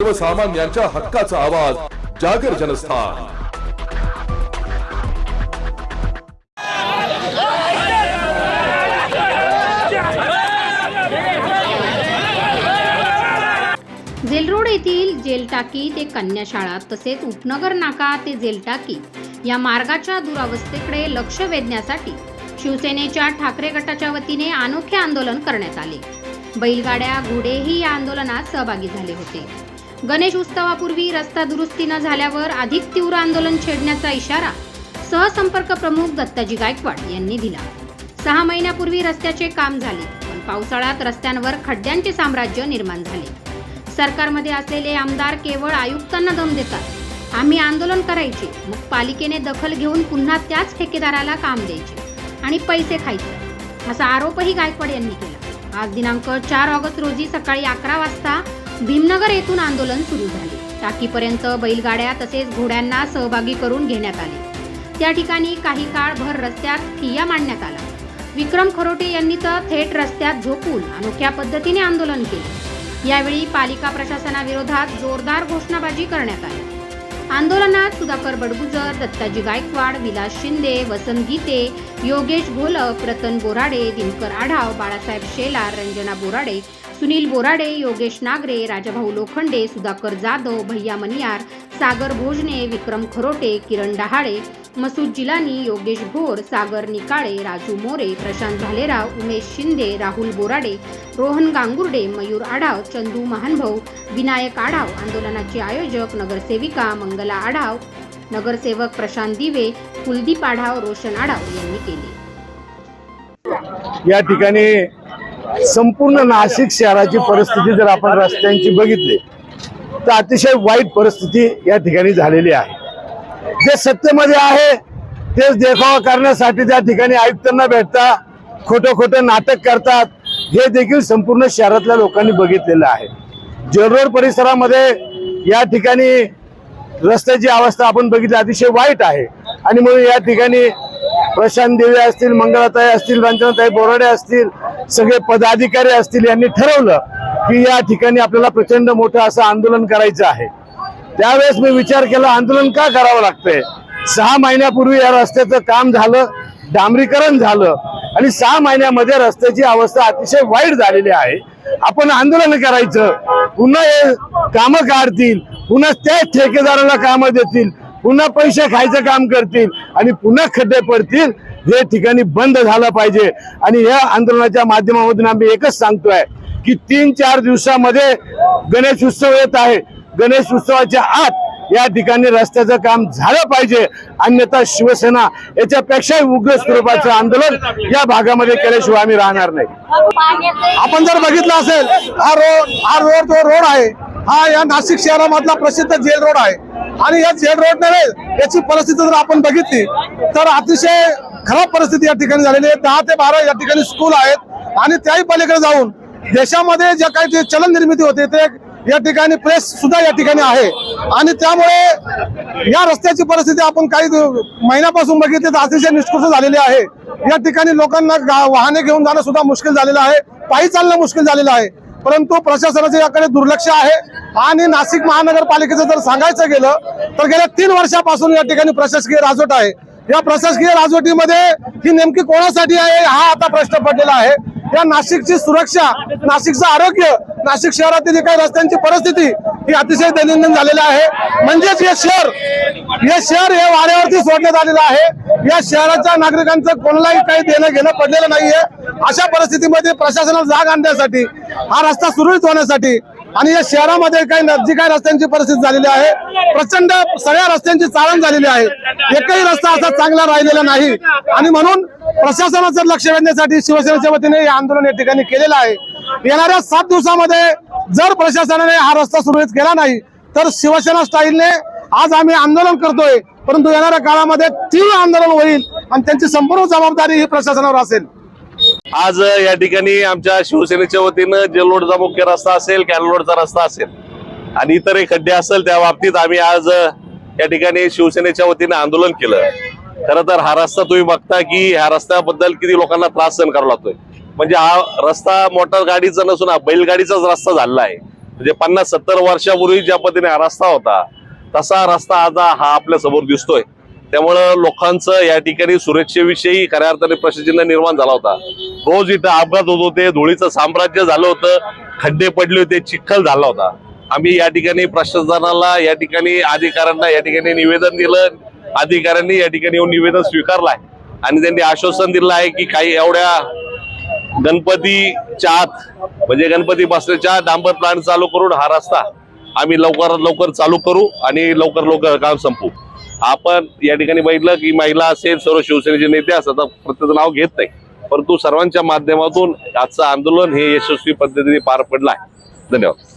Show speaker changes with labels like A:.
A: सर्वसामान्यांच्या हक्काचा आवाज जागर जनस्थान।
B: जेलरोड येथील जेलटाकी ते कन्याशाळा तसेच उपनगर नाका ते जेलटाकी या मार्गाच्या दुरावस्थेकडे लक्ष वेधण्यासाठी शिवसेनेच्या ठाकरे गटाच्या वतीने अनोखे आंदोलन करण्यात आले। बैलगाड्या घोडेही या आंदोलनात सहभागी झाले होते। गणेश उत्सवापूर्वी रस्ता दुरुस्ती न झाल्यावर अधिक तीव्र आंदोलन छेडण्याचा इशारा सहसंपर्क प्रमुख दत्ताजी गायकवाड यांनी दिला। 6 महिन्यापूर्वी रस्त्याचे काम झाले, पण पावसाळ्यात रस्त्यांवर खड्ड्यांचे साम्राज्य निर्माण झाले। सरकारमध्ये असलेले आमदार केवळ आयुक्तांना दम देतात। आम्ही आंदोलन करायचे, मग पालिकेने दखल घेऊन पुन्हा त्याच ठेकेदाराला काम द्यायचे आणि पैसे खायचे, असा आरोपही गायकवाड यांनी केला। आज दिनांक 4 ऑगस्ट रोजी सकाळी 11 वाजता भीमनगर येथून आंदोलन सुरू झाले। टाकीपर्यंत बैलगाड्या तसेच घोड्यांना सहभागी करून घेण्यात आले। त्या ठिकाणी काही काळ भर रस्त्यात ठिय्या मांडण्यात आला। विक्रम खरोटे यांनी तर थेट रस्त्यात झोपून अनोख्या पद्धतीने आंदोलन केले। यावेळी पालिका प्रशासनाविरोधात जोरदार घोषणाबाजी करण्यात आली। आंदोलनात सुधाकर बडगुजर, दत्ताजी गायकवाड, विलास शिंदे, वसंत गीते, योगेश घोलप, रतन बोराडे, दिनकर आढाव, बाळासाहेब शेलार, रंजना बोराडे, सुनील बोराडे, योगेश नागरे, राजाभाऊ लोखंडे, सुधाकर जाधव, भैया मनियार, सागर भोजने, विक्रम खरोटे, किरण डहाळे, मसूद जिलानी, योगेश भोर, सागर निकाळे, राजू मोरे, प्रशांत भालेराव, उमेश शिंदे, राहुल बोराडे, रोहन गांगुर्डे, मयूर आढाव, चंदू महानभाऊ, विनायक आढाव, आंदोलनाचे आयोजक नगरसेविका मंगला आढाव, नगरसेवक प्रशांत दिवे, कुलदीप आढाव, रोशन आढाव यांनी केले।
C: या ठिकाणी संपूर्ण नाशिक शहराची परिस्थिती जर आपण रस्त्यांची बघितली तर अतिशय वाईट परिस्थिती या ठिकाणी झालेली आहे। जे सत्तेमध्ये आहे तेच देखावा करण्यासाठी त्या ठिकाणी आयुक्तांना भेटता खोटं नाटक करतात, हे देखील संपूर्ण शहरातल्या लोकांनी बघितलेलं आहे। जेलरोड परिसरामध्ये या ठिकाणी रस्त्याची अवस्था आपण बघितली अतिशय वाईट आहे आणि म्हणून या ठिकाणी प्रशांत देवे असतील, मंगलाताई असतील, रंजनाताई बोराडे असतील, सगळे पदाधिकारी असतील, यांनी ठरवलं की या ठिकाणी आपल्याला प्रचंड मोठं असं आंदोलन करायचं आहे। त्यावेळेस मी विचार केला आंदोलन का करावं लागतंय। 6 महिन्यापूर्वी या रस्त्याचं काम झालं, डांबरीकरण झालं आणि 6 महिन्यामध्ये रस्त्याची अवस्था अतिशय वाईट झालेली आहे। आपण आंदोलन करायचं, पुन्हा हे कामं काढतील, पुन्हा त्या ठेकेदाराला कामं देतील, पुन्हा पैसे खायचं काम करतील आणि पुन्हा खड्डे पडतील। हे ठिकाणी बंद झालं पाहिजे आणि या आंदोलनाच्या माध्यमातून आम्ही एकच सांगतोय की 3-4 दिवसामध्ये गणेश उत्सव येत आहे। गणेश उत्सवाच्या आत या ठिकाणी रस्त्याचं काम झालं पाहिजे, अन्यथा शिवसेना याच्यापेक्षा उग्र स्वरूपाचं आंदोलन या भागामध्ये केल्याशिवाय आम्ही राहणार नाही।
D: आपण जर बघितलं असेल हा रोड जो रोड आहे हा या नाशिक शहरामधला प्रसिद्ध जेल रोड आहे आणि या जेल रोड नव्हे याची परिस्थिती जर आपण बघितली तर अतिशय खराब परिस्थिती या ठिकाणी झालेली आहे। 10 ते 12 या ठिकाणी स्कूल आहेत आणि त्याही पलीकडे जाऊन देशामध्ये जे काही जे चलन निर्मिती होते ते या ठिकाणी प्रेस सुद्धा या ठिकाणी आहे आणि त्यामुळे या रस्त्याची परिस्थिती आपण काही महिन्यापासून बघितली तर अतिशय निष्कृष्ट झालेली आहे। या ठिकाणी लोकांना वाहने घेऊन जाणं सुद्धा मुश्किल झालेलं आहे, पायी चालणं मुश्किल झालेलं आहे, परंतु प्रशासनाचे याकडे दुर्लक्ष आहे। आणि नाशिक महानगरपालिकेचं जर सांगायचं गेलं तर गेल्या 3 वर्षापासून या ठिकाणी प्रशासकीय राजवट आहे। या प्रशासकीय राजवटीमध्ये ही नेमकी कोणासाठी आहे हा आता प्रश्न पडलेला आहे। या नाशिकची सुरक्षा, नाशिकचं आरोग्य, नाशिक शहरातील जी काही रस्त्यांची परिस्थिती ही अतिशय दैनंदिन झालेली आहे। म्हणजेच हे शहर हे वाऱ्यावरती सोडण्यात आलेलं आहे। या शहराच्या नागरिकांचं कोणालाही काही देणं घेणं पडलेलं नाहीये। अशा परिस्थितीमध्ये प्रशासनाला जाग आणण्यासाठी, हा रस्ता सुरळीत होण्यासाठी आणि या शहरामध्ये जी काही रस्त्यांची परिस्थिती झालेली आहे, प्रचंड सगळ्या रस्त्यांची चाळण झालेली आहे। एकही रस्ता असा चांगला राहिलेला नाही आणि म्हणून प्रशासनाचं लक्ष वेधण्यासाठी शिवसेनेच्या वतीने हे आंदोलन या ठिकाणी केलेलं आहे। येणाऱ्या 7 दिवसामध्ये जर प्रशासनाने हा रस्ता सुरळीत केला नाही तर शिवसेना स्टाईलने आज आम्ही आंदोलन करतोय, परंतु येणाऱ्या काळामध्ये तीव्र आंदोलन होईल आणि त्यांची संपूर्ण जबाबदारी ही प्रशासनावर असेल।
E: आज या ठिकाणी आमच्या शिवसेनेच्या वतीनं जेलरोडचा मुख्य रस्ता असेल, कॅनलरोडचा रस्ता असेल आणि इतरही खड्डे असेल त्या बाबतीत आम्ही आज या ठिकाणी शिवसेनेच्या वतीनं आंदोलन केलं। खरं तर हा रस्ता तुम्ही बघता की ह्या रस्त्याबद्दल किती लोकांना त्रास सहन करावा लागतोय। म्हणजे हा रस्ता मोटर गाडीचा नसून हा बैलगाडीचाच रस्ता झालेला आहे। म्हणजे 50-70 वर्षापूर्वी ज्या पद्धतीने हा रस्ता होता तसा रस्ता आज हा आपल्या समोर दिसतोय. त्यामुळं लोकांचं या ठिकाणी सुरक्षेविषयी खऱ्या अर्थाने प्रश्नचिन्ह निर्माण झाला होता. रोज इथं अपघात होत होते, धुळीचं साम्राज्य झालं होतं, खड्डे पडले होते, चिखल झाला होता. आम्ही या ठिकाणी प्रशासनाला, या ठिकाणी अधिकाऱ्यांना या ठिकाणी निवेदन दिलं. अधिकाऱ्यांनी या ठिकाणी येऊन निवेदन स्वीकारलंय आणि त्यांनी आश्वासन दिलं आहे की काही एवढ्या गणपतीच्या आत म्हणजे गणपती बसण्याच्या डांबर प्लांट चालू करून हा रस्ता आम्ही लवकरात लवकर चालू करू आणि लवकर काम संपू. आपण या ठिकाणी बघितलं की महिला असेल, सर्व शिवसेनेचे नेते असतात, प्रत्येक नाव घेत नाही, परंतु सर्वांच्या माध्यमातून आजचं आंदोलन हे यशस्वी पद्धतीने पार पडलं आहे. धन्यवाद.